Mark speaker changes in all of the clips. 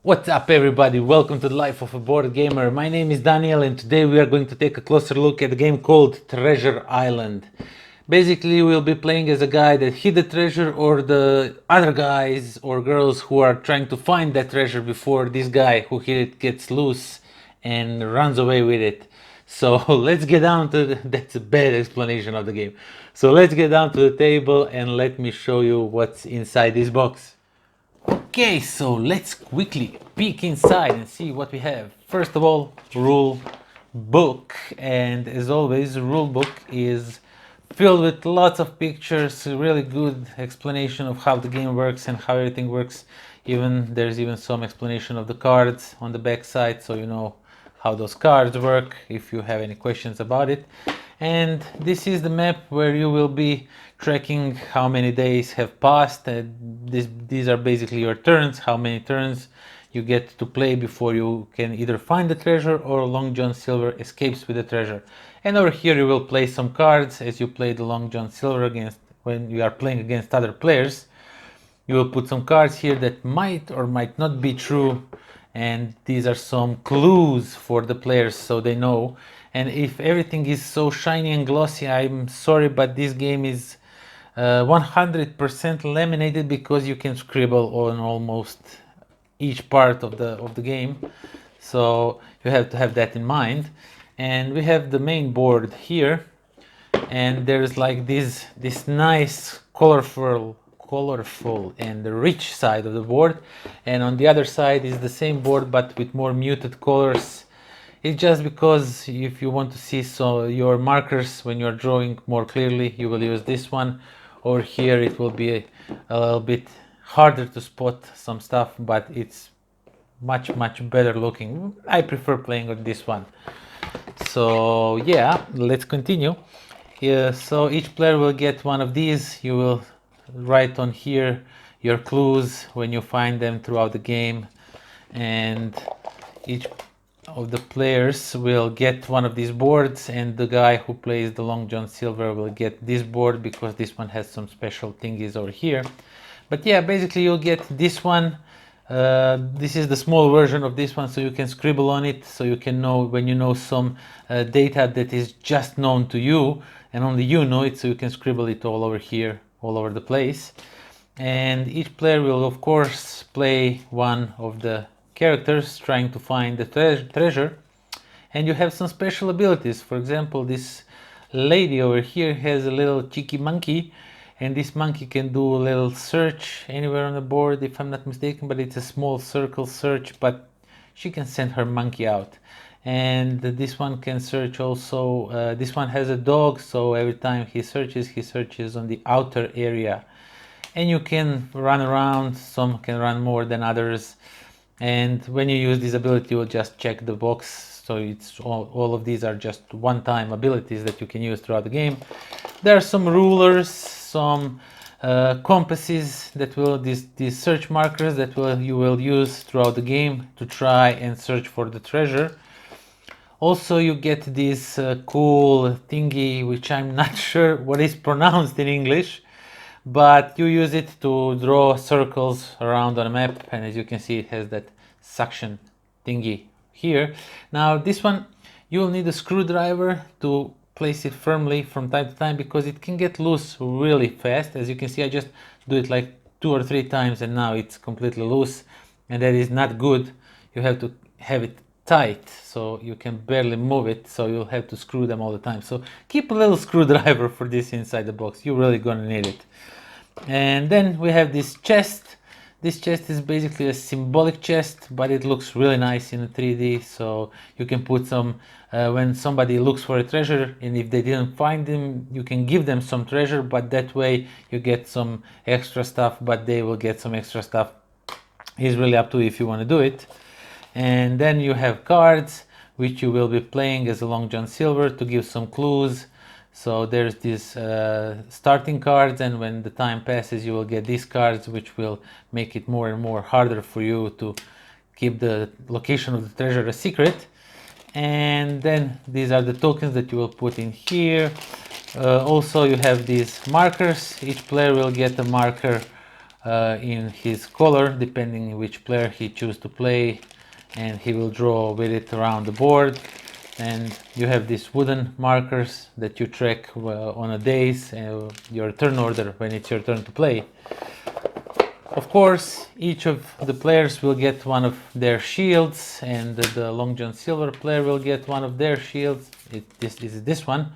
Speaker 1: What's up everybody, welcome to the Life of a Board Gamer. My name is Daniel and today we are going to take a closer look at a game called Treasure Island. Basically we'll be playing as a guy that hid the treasure or the other guys or girls who are trying to find that treasure before this guy who hid it gets loose and runs away with it. So let's get down to that's a bad explanation of the game. So let's get down to the table and let me show you what's inside this box. Okay, so let's quickly peek inside and see what we have. First of all, rule book, and as always, rule book is filled with lots of pictures, a really good explanation of how the game works and how everything works. There's even some explanation of the cards on the back side, so you know how those cards work if you have any questions about it. And this is the map where you will be tracking how many days have passed. These are basically your turns, how many turns you get to play before you can either find the treasure or Long John Silver escapes with the treasure. And over here you will play some cards as you play the Long John Silver against when you are playing against other players. You will put some cards here that might or might not be true, and these are some clues for the players so they know. And if everything is so shiny and glossy, I'm sorry, but this game is 100% laminated because you can scribble on almost each part of the game, so you have to have that in mind. And we have the main board here, and there's like this nice colorful and the rich side of the board, and on the other side is the same board but with more muted colors. It's just because if you want to see your markers when you're drawing more clearly, you will use this one. Or here it will be a little bit harder to spot some stuff, but it's much better looking. I prefer playing with this one. So yeah, let's continue. So each player will get one of these. You will write on here your clues when you find them throughout the game, and each of the players will get one of these boards, and the guy who plays the Long John Silver will get this board because this one has some special thingies over here. But yeah, basically you'll get this one. This is the small version of this one, so you can scribble on it, so you can know when you know some data that is just known to you and only you know it, so you can scribble it all over here, all over the place. And each player will of course play one of the characters trying to find the treasure, and you have some special abilities. For example, this lady over here has a little cheeky monkey, and this monkey can do a little search anywhere on the board if I'm not mistaken, but it's a small circle search, but she can send her monkey out. And this one can search also. This one has a dog, so every time he searches on the outer area. And you can run around, some can run more than others. And when you use this ability, you will just check the box. So it's all of these are just one-time abilities that you can use throughout the game. There are some rulers, some compasses that will these search markers that you will use throughout the game to try and search for the treasure. Also, you get this cool thingy, which I'm not sure what is pronounced in English, but you use it to draw circles around on a map, and as you can see it has that suction thingy here. Now this one you will need a screwdriver to place it firmly from time to time because it can get loose really fast. As you can see, I just do it like 2 or 3 times and now it's completely loose, and that is not good. You have to have it tight so you can barely move it, so you'll have to screw them all the time. So keep a little screwdriver for this inside the box, you're really gonna need it. And then we have this chest. This chest is basically a symbolic chest, but it looks really nice in 3D, so you can put some when somebody looks for a treasure, and if they didn't find them, you can give them some treasure, but that way you get some extra stuff, but they will get some extra stuff. It's really up to you if you want to do it. And then you have cards which you will be playing as a Long John Silver to give some clues. So there's these starting cards, and when the time passes you will get these cards which will make it more and more harder for you to keep the location of the treasure a secret. And then these are the tokens that you will put in here. Also you have these markers. Each player will get a marker in his color, depending which player he chooses to play, and he will draw with it around the board. And you have these wooden markers that you track on a days, your turn order when it's your turn to play. Of course, each of the players will get one of their shields, and the Long John Silver player will get one of their shields. This is this one.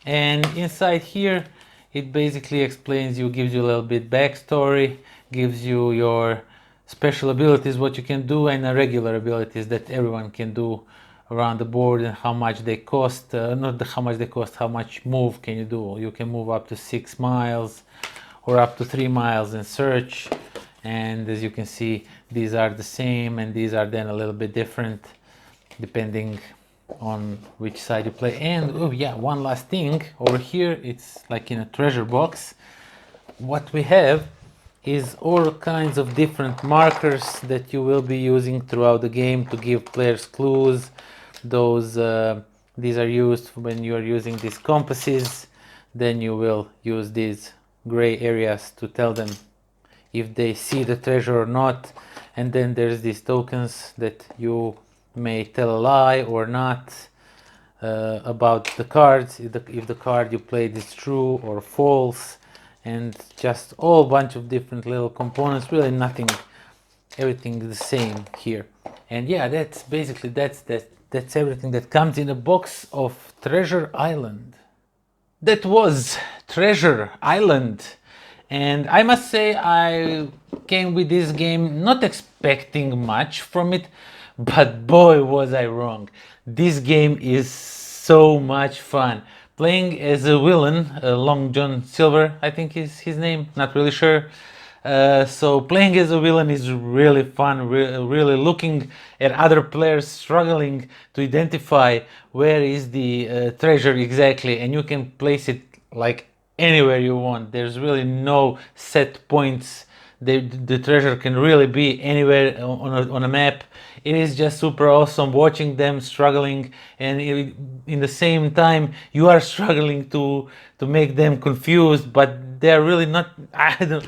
Speaker 1: And inside here, it basically explains you, gives you a little bit backstory, gives you your special abilities, what you can do, and regular abilities that everyone can do around the board, and how much they cost. Not how much they cost, how much move can you do. You can move up to 6 miles or up to 3 miles in search. And as you can see, these are the same, and these are then a little bit different depending on which side you play. And oh yeah, one last thing over here, it's like in a treasure box. What we have is all kinds of different markers that you will be using throughout the game to give players clues. These are used when you are using these compasses. Then you will use these gray areas to tell them if they see the treasure or not. And then there's these tokens that you may tell a lie or not about the cards, if the card you played is true or false, and just all bunch of different little components. Really nothing, everything the same here. And yeah, that's basically that's everything that comes in a box of Treasure Island. That was Treasure Island. And I must say, I came with this game not expecting much from it, but boy was I wrong. This game is so much fun. Playing as a villain, Long John Silver, I think is his name, not really sure. So playing as a villain is really fun, really looking at other players struggling to identify where is the treasure exactly, and you can place it like anywhere you want. There's really no set points. The treasure can really be anywhere on a map. It is just super awesome watching them struggling, and in the same time you are struggling to make them confused, but they're really not. I don't.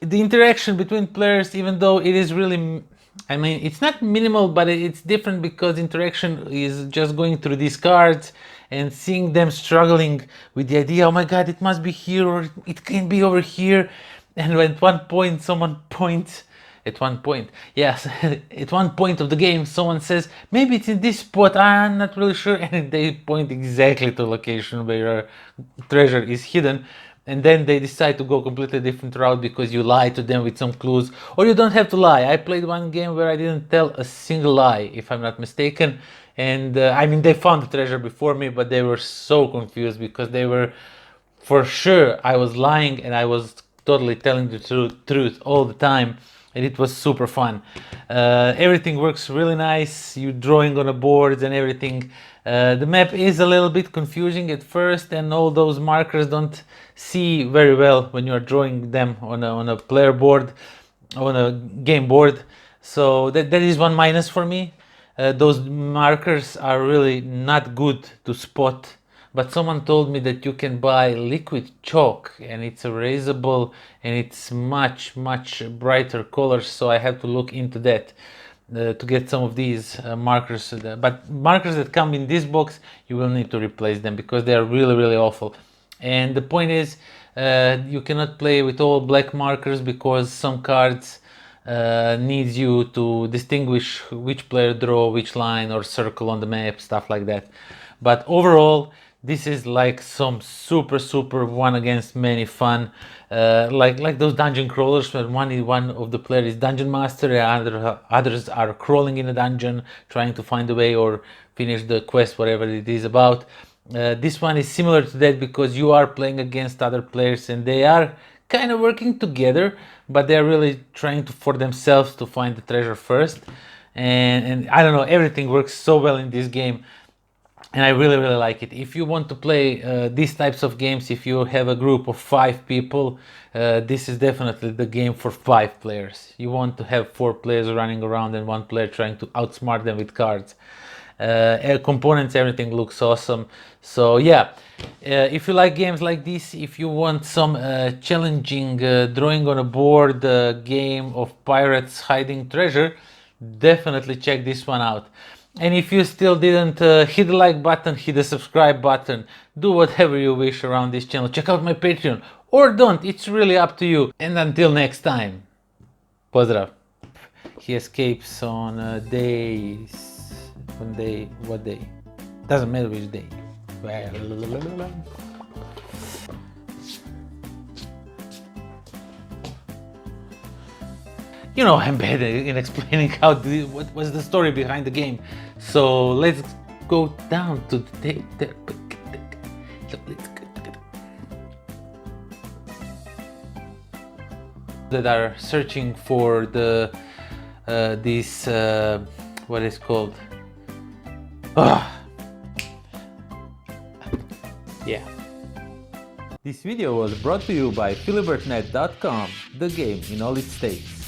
Speaker 1: The interaction between players, even though it is really, I mean, it's not minimal, but it's different because interaction is just going through these cards and seeing them struggling with the idea, oh my god, it must be here or it can be over here. And at one point, someone points, at one point, yes, at one point of the game, someone says, maybe it's in this spot, I'm not really sure. And they point exactly to the location where your treasure is hidden. And then they decide to go completely different route because you lie to them with some clues, or you don't have to lie. I played one game where I didn't tell a single lie, if I'm not mistaken. And I mean, they found the treasure before me, but they were so confused because they were, for sure, I was lying and I was totally telling the truth all the time. And it was super fun. Everything works really nice. You drawing on the boards and everything. The map is a little bit confusing at first, and all those markers don't see very well when you're drawing them on a player board, on a game board. So that is one minus for me. Those markers are really not good to spot. But someone told me that you can buy liquid chalk and it's erasable and it's much brighter colors, so I have to look into that to get some of these markers. But markers that come in this box, you will need to replace them because they are really awful. And the point is, you cannot play with all black markers because some cards needs you to distinguish which player draw which line or circle on the map, stuff like that. But overall, this is like some super one against many fun, like those dungeon crawlers where one of the players is dungeon master and others are crawling in a dungeon trying to find a way or finish the quest, whatever it is about. This one is similar to that because you are playing against other players and they are kind of working together, but they're really trying for themselves to find the treasure first. And I don't know, everything works so well in this game. And I really like it. If you want to play these types of games, if you have a group of 5 people, this is definitely the game for 5 players. You want to have 4 players running around and 1 player trying to outsmart them with cards. components, everything looks awesome. So yeah, if you like games like this, if you want some challenging drawing on a board game of pirates hiding treasure, definitely check this one out. And if you still didn't hit the like button, hit the subscribe button, do whatever you wish around this channel. Check out my Patreon, or don't, it's really up to you. And until next time, pozdrav. He escapes on what day? Doesn't matter which day. You know, I'm bad in explaining what was the story behind the game. So let's go down to the that are searching for the this what is called yeah. This video was brought to you by philibertnet.com, the game in all its states.